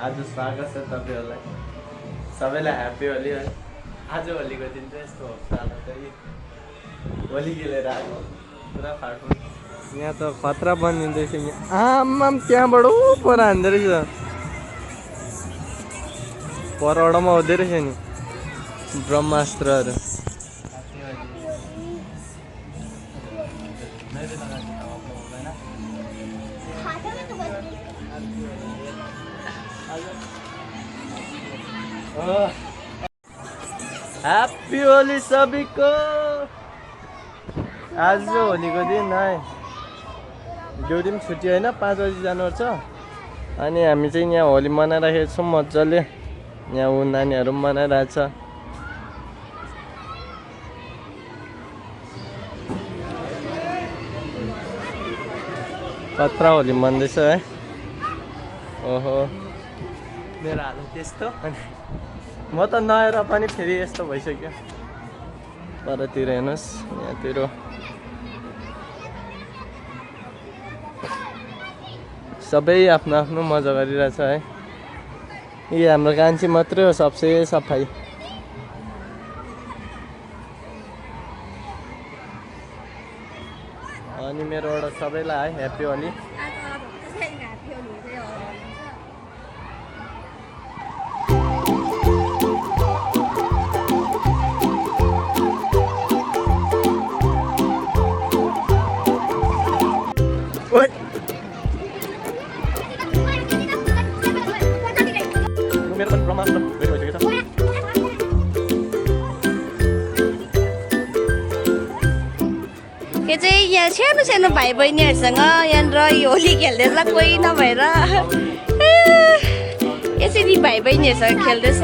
आज स्वागत छ तपाईहरुलाई सबैलाई ह्यापी होली है। आज होलीको दिन चाहिँ यस्तो हुन्छ होला चाहिँ होली खेलेर आएको पुरा फाटफुट यहाँ त खतरा बनिँदैछ नि आमाम त्यहाँबाट पर हान्दै रहेछ परवटामा हुँदै रहेछ नि ब्रह्मास्त्रहरू ह्याप्पी होली सबैको। आज होलीको दिन है ड्युटी पनि छुट्टी होइन 5 बजी जानुपर्छ अनि हामी चाहिँ यहाँ होली मनाइराखेको छौँ मजाले। यहाँ ऊ नानीहरू पनि मनाइरहेछ कत्रा होली मान्दैछ है। ओहो मेरो हालत त्यस्तो अनि म त नआएर पनि फेरि यस्तो भइसक्यो। परतिर हेर्नुहोस् यहाँतिर सबै आफ्नो आफ्नो मजा गरिरहेछ है। यो हाम्रो कान्छी मात्रै हो सबसे सफाई। अनि मेरोबाट सबैलाई ह्याप्पी होली। मेरो पनि ब्रह्मास्त्र भेट भइसकेको छ। यो चाहिँ यहाँ सानो सानो भाइ बहिनीहरूसँग यहाँनिर होली खेल्दैछ कोही नभएर यसरी भाइ बहिनीहरूसँग खेल्दैछ।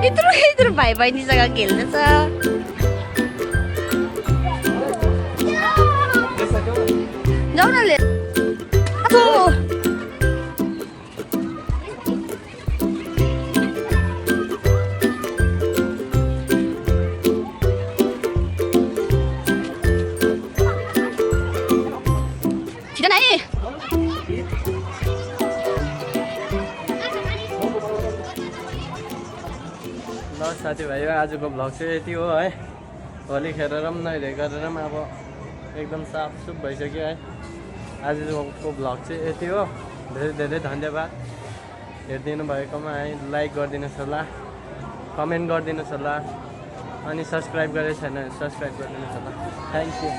यत्रो यत्रो भाइ बहिनीसँग खेल्दैछ। जाऊ न ले छिटो न है। ल साथीभाइ आजको भ्लग चाहिँ यति हो है। होली खेलेर पनि नहिले गरेर पनि अब एकदम साफसुफ भइसक्यो है। आजको भ्लग चाहिँ यति हो। धेरै धेरै धन्यवाद हेरिदिनु भएकोमा है। लाइक गरिदिनुहोस् होला, कमेन्ट गरिदिनुहोस् होला अनि सब्सक्राइब गरेको छैन भने सब्सक्राइब गरिदिनुहोस् होला। Thank you.